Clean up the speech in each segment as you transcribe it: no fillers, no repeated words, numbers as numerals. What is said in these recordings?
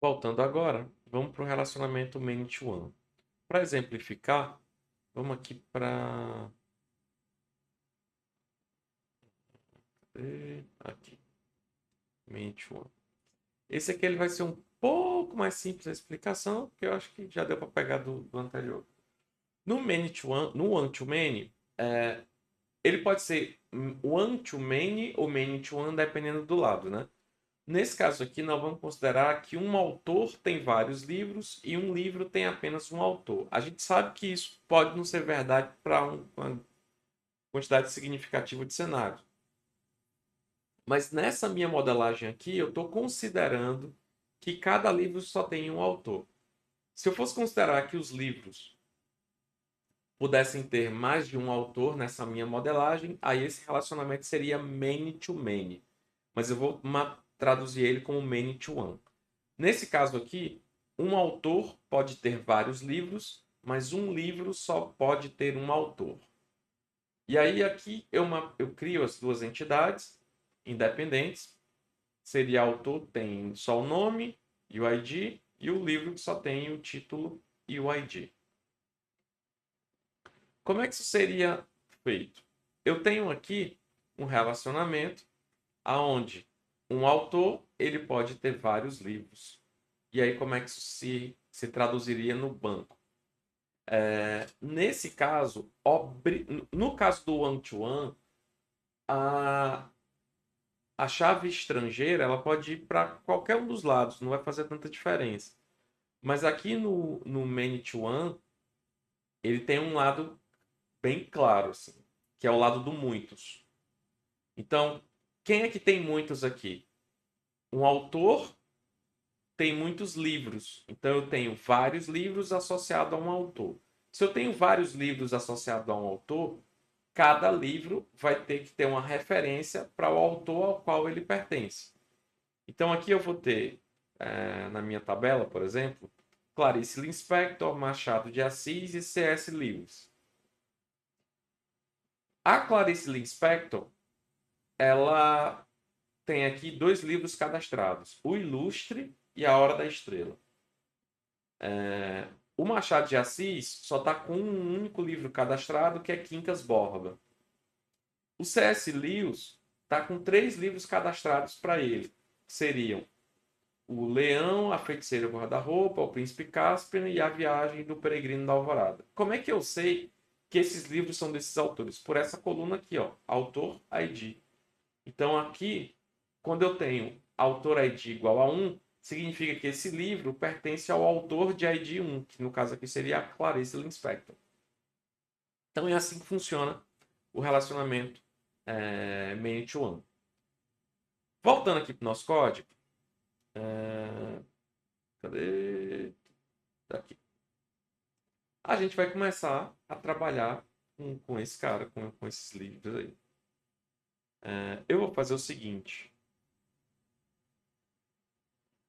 Voltando agora, vamos para o relacionamento many to one. Para exemplificar, vamos aqui para aqui, many to one. Esse aqui ele vai ser um pouco mais simples a explicação, porque eu acho que já deu para pegar do anterior. No many to one, no one to many, ele pode ser one to many ou many to one, dependendo do lado, né? Nesse caso aqui, nós vamos considerar que um autor tem vários livros e um livro tem apenas um autor. A gente sabe que isso pode não ser verdade para uma quantidade significativa de cenários. Mas nessa minha modelagem aqui, eu estou considerando que cada livro só tem um autor. Se eu fosse considerar que os livros pudessem ter mais de um autor nessa minha modelagem, aí esse relacionamento seria many to many. Mas eu vou traduzir ele como many to one. Nesse caso aqui, um autor pode ter vários livros, mas um livro só pode ter um autor. E aí aqui eu crio as duas entidades independentes. Seria autor tem só o nome e o ID, e o livro que só tem o título e o ID. Como é que isso seria feito? Eu tenho aqui um relacionamento aonde um autor ele pode ter vários livros. E aí como é que isso se traduziria no banco? Nesse caso, no caso do one-to-one, a, a chave estrangeira ela pode ir para qualquer um dos lados, não vai fazer tanta diferença. Mas aqui no many-to-one, ele tem um lado bem claro, assim, que é o lado do muitos. Então, quem é que tem muitos aqui? Um autor tem muitos livros. Então, eu tenho vários livros associados a um autor. Se eu tenho vários livros associados a um autor, cada livro vai ter que ter uma referência para o autor ao qual ele pertence. Então, aqui eu vou ter, na minha tabela, por exemplo, Clarice Lispector, Machado de Assis e C.S. Lewis. A Clarice Lispector, ela tem aqui dois livros cadastrados: O Ilustre e A Hora da Estrela. O Machado de Assis só está com um único livro cadastrado, que é Quincas Borba. O C.S. Lewis está com três livros cadastrados para ele, que seriam O Leão, A Feiticeira Guarda-Roupa, O Príncipe Caspian e A Viagem do Peregrino da Alvorada. Como é que eu sei que esses livros são desses autores? Por essa coluna aqui, ó, Autor ID. Então aqui, quando eu tenho Autor ID igual a 1, significa que esse livro pertence ao autor de ID 1, que no caso aqui seria a Clarice Lispector. Então é assim que funciona o relacionamento many to one. Voltando aqui para o nosso código. Cadê? Tá aqui. A gente vai começar a trabalhar com esse cara, com esses livros aí. Eu vou fazer o seguinte.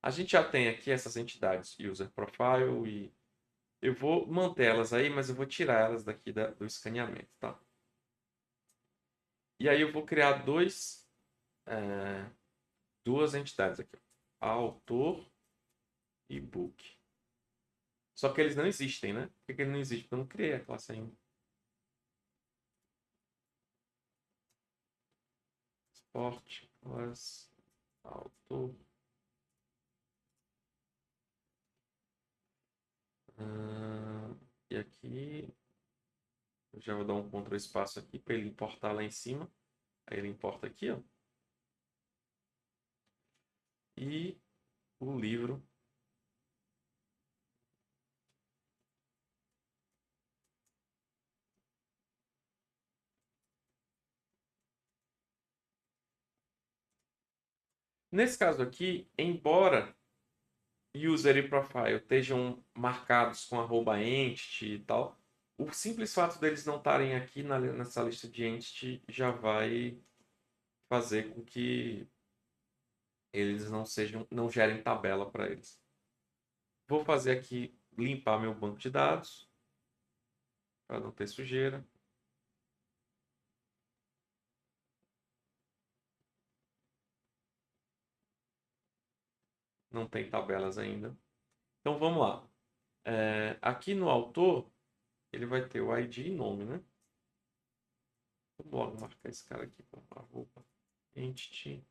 A gente já tem aqui essas entidades User Profile e eu vou manter elas aí, mas eu vou tirar elas daqui do escaneamento, tá? E aí eu vou criar duas entidades aqui. Autor e book. Só que eles não existem, né? Por que eles não existem? Porque eu não criei a classe ainda. Sport, class, autor. E aqui eu já vou dar um Ctrl espaço aqui para ele importar lá em cima. Aí ele importa aqui, ó. E o livro. Nesse caso aqui, embora user e profile estejam marcados com @entity e tal, o simples fato deles não estarem aqui nessa lista de entity já vai fazer com que eles não gerem tabela para eles. Vou fazer aqui, limpar meu banco de dados, para não ter sujeira. Não tem tabelas ainda. Então vamos lá. Aqui no autor, ele vai ter o ID e nome, né? Vamos logo marcar esse cara aqui com arroba entity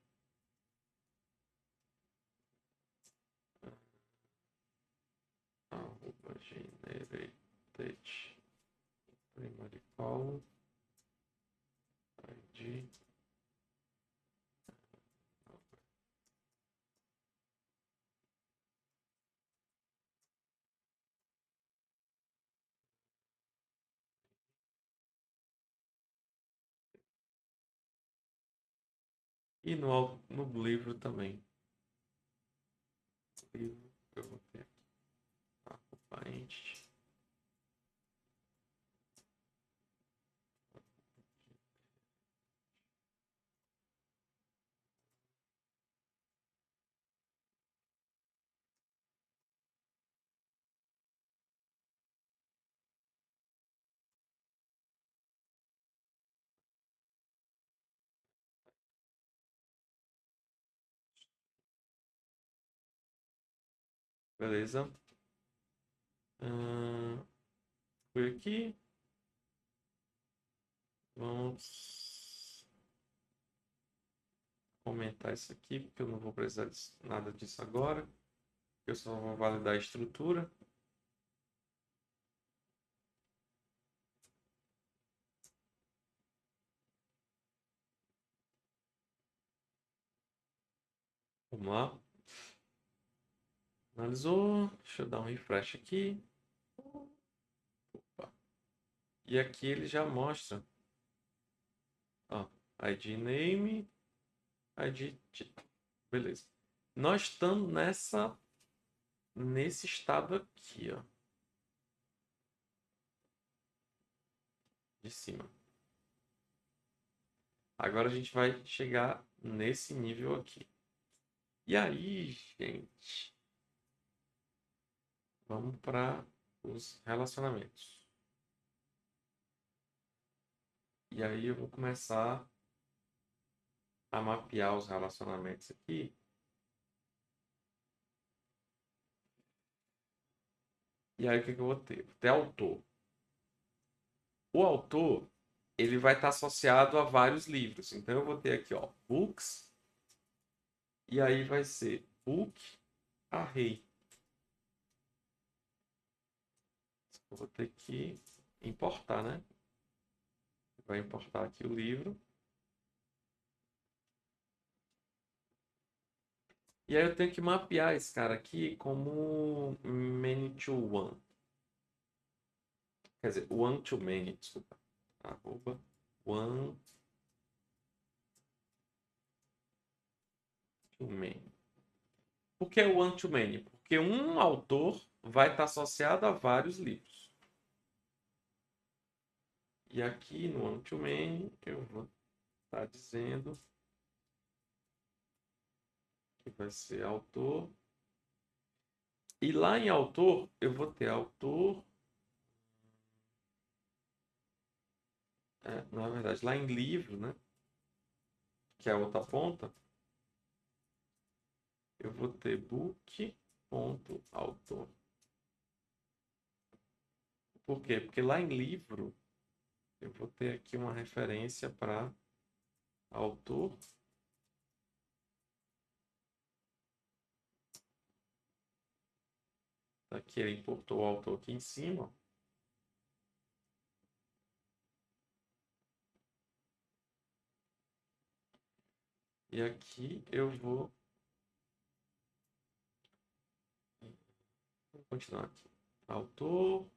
arroba generated primary column ID. E no livro também. Livro, eu vou ter aqui. Arroba entity. Beleza. Fui aqui. Vamos comentar isso aqui, porque eu não vou precisar de nada disso agora. Eu só vou validar a estrutura. Vamos lá. Analisou. Deixa eu dar um refresh aqui. Opa. E aqui ele já mostra. Ó, ID name, ID título. Beleza. Nós estamos nesse estado aqui, ó. De cima. Agora a gente vai chegar nesse nível aqui. E aí, gente, vamos para os relacionamentos. E aí eu vou começar a mapear os relacionamentos aqui. E aí o que eu vou ter? Vou ter autor. O autor, ele vai estar associado a vários livros. Então eu vou ter aqui, ó, books. E aí vai ser book array. Eu vou ter que importar, né? Vai importar aqui o livro. E aí eu tenho que mapear esse cara aqui como many to one. Quer dizer, one to many, desculpa. Arroba one to many. Por que one to many? Porque um autor vai estar associado a vários livros. E aqui no one to many eu vou estar dizendo que vai ser autor. E lá em autor eu vou ter autor. Na verdade, lá em livro, né? Que é a outra ponta, eu vou ter book.autor. Por quê? Porque lá em livro eu vou ter aqui uma referência para autor. Aqui ele importou o autor aqui em cima. E aqui eu vou continuar aqui. Autor.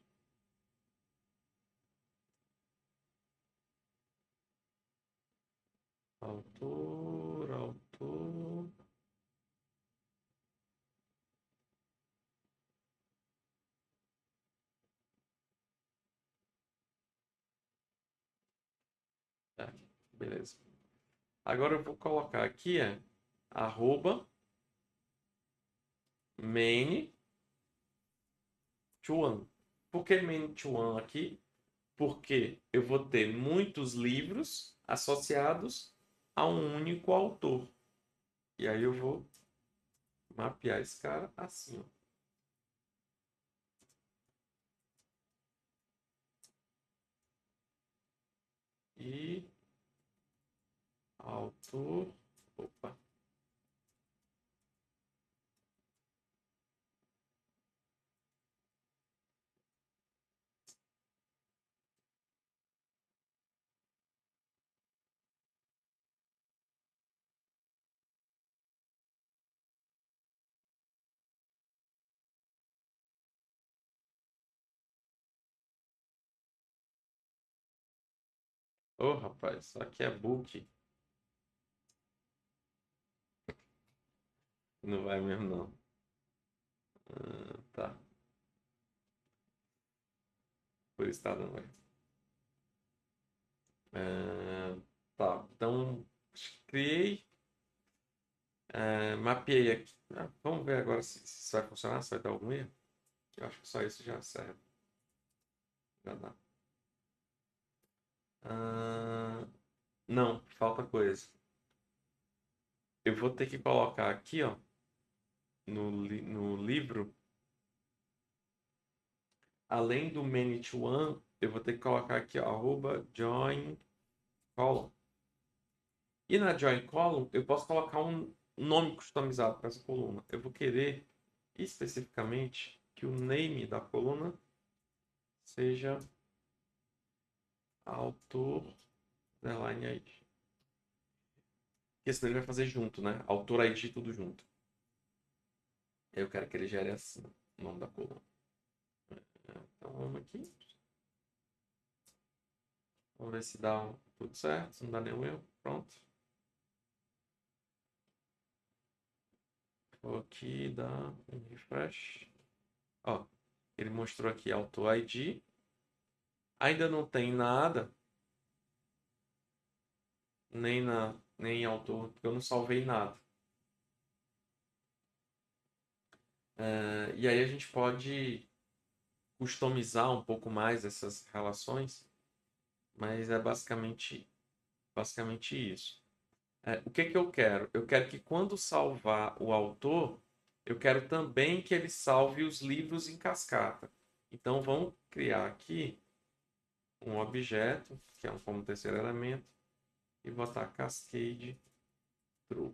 Autor. Beleza. Agora eu vou colocar aqui arroba main to one. Por que main to one aqui? Porque eu vou ter muitos livros associados a um único autor. E aí eu vou mapear esse cara assim, ó. E autor. Opa. Ô, rapaz, isso aqui é book. Não vai mesmo, não. Tá. Por isso tá dando erro. Tá. Então, criei. Mapeei aqui. Vamos ver agora se isso vai funcionar, se vai dar algum erro. Eu acho que só isso já serve. Já dá. Ah, não, falta coisa. Eu vou ter que colocar aqui, ó, no livro, além do manage one, eu vou ter que colocar aqui, ó, @join column. E na join column, eu posso colocar um nome customizado para essa coluna. Eu vou querer especificamente que o name da coluna seja autor underline ID. Porque senão ele vai fazer junto, né? Autor ID tudo junto. Eu quero que ele gere assim o nome da coluna. Então vamos aqui. Vamos ver se dá tudo certo, se não dá nenhum erro. Pronto. Vou aqui dar um refresh. Ó, ele mostrou aqui Auto ID. Ainda não tem nada, nem em autor, porque eu não salvei nada. E aí a gente pode customizar um pouco mais essas relações, mas é basicamente isso. O que que eu quero? Eu quero que quando salvar o autor, eu quero também que ele salve os livros em cascata. Então vamos criar aqui um objeto, que é um como terceiro elemento, e botar cascade true.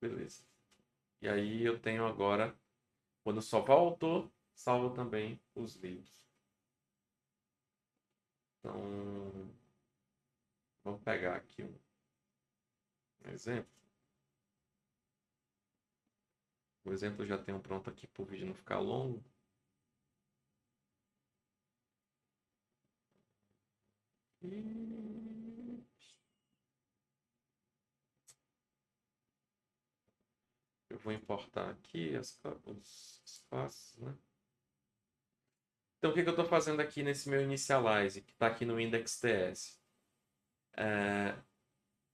Beleza. E aí eu tenho agora, quando salvar o autor, salva também os livros. Então, vamos pegar aqui um exemplo. O exemplo eu já tenho pronto aqui para o vídeo não ficar longo. Eu vou importar aqui as classes, né? Então, o que que eu estou fazendo aqui nesse meu initialize, que está aqui no index.ts?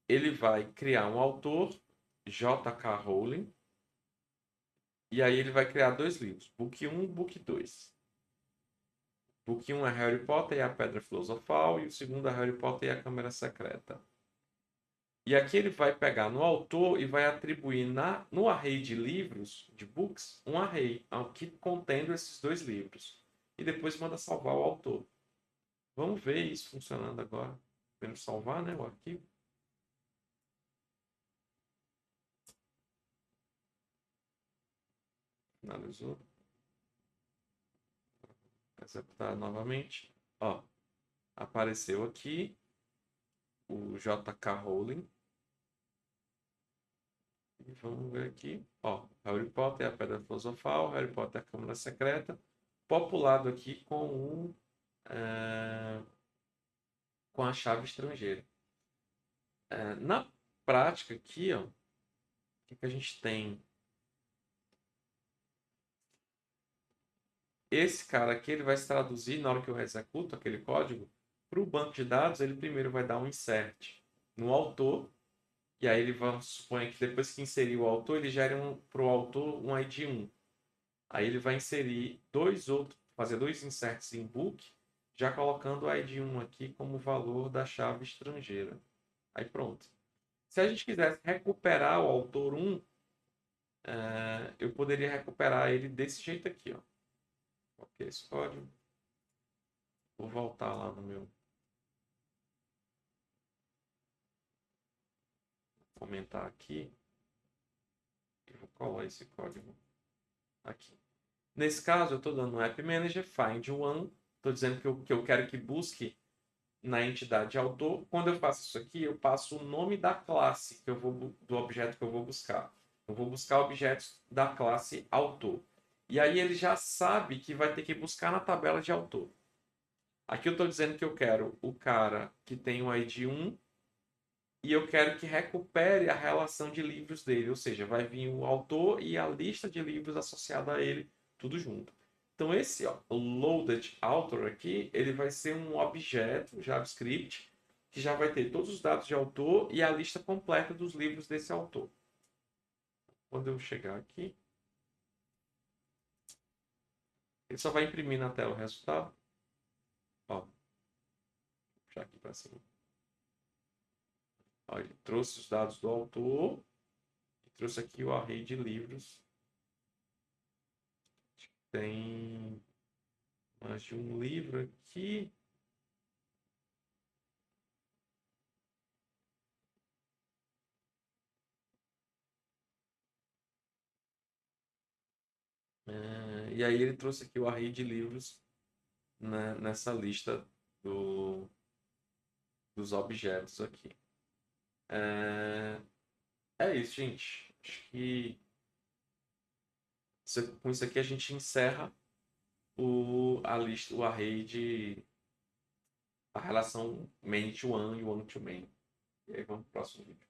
Ele vai criar um autor, JK Rowling, e aí ele vai criar dois livros, Book 1 e Book 2. Book 1 é Harry Potter e a Pedra Filosofal, e o segundo é Harry Potter e a Câmara Secreta. E aqui ele vai pegar no autor e vai atribuir no array de livros, de books, um array que contendo esses dois livros. E depois manda salvar o autor. Vamos ver isso funcionando agora. Vamos salvar, né, o arquivo. Finalizou. Executar novamente. Ó, apareceu aqui o JK Rowling. E vamos ver aqui. Ó, Harry Potter, a Pedra Filosofal, Harry Potter, a Câmara Secreta. Populado aqui com a chave estrangeira. Na prática aqui, ó, o que a gente tem? Esse cara aqui ele vai se traduzir na hora que eu executo aquele código para o banco de dados. Ele primeiro vai dar um insert no autor e aí ele vai supõe que depois que inserir o autor ele gere para o autor um ID 1. Aí ele vai inserir fazer dois inserts em book, já colocando o ID 1 aqui como valor da chave estrangeira. Aí pronto. Se a gente quisesse recuperar o autor 1, eu poderia recuperar ele desse jeito aqui, ó. Ok, esse código. Vou voltar lá no meu. Vou aumentar aqui. E vou colar esse código aqui. Nesse caso, eu estou dando no App Manager, find one. Estou dizendo que eu quero que busque na entidade autor. Quando eu faço isso aqui, eu passo o nome da classe que eu vou, do objeto que eu vou buscar. Eu vou buscar objetos da classe autor. E aí ele já sabe que vai ter que buscar na tabela de autor. Aqui eu estou dizendo que eu quero o cara que tem o ID 1 e eu quero que recupere a relação de livros dele, ou seja, vai vir o autor e a lista de livros associada a ele, tudo junto. Então esse ó, loaded author aqui, ele vai ser um objeto JavaScript que já vai ter todos os dados de autor e a lista completa dos livros desse autor. Quando eu chegar aqui, ele só vai imprimir na tela o resultado. Ó, vou puxar aqui para cima. Ó, ele trouxe os dados do autor e trouxe aqui o array de livros. Tem mais de um livro aqui. E aí ele trouxe aqui o array de livros, né, nessa lista dos objetos aqui. É isso, gente. Acho que com isso aqui a gente encerra a lista, o array de a relação main to one e one to main. E aí vamos pro próximo vídeo.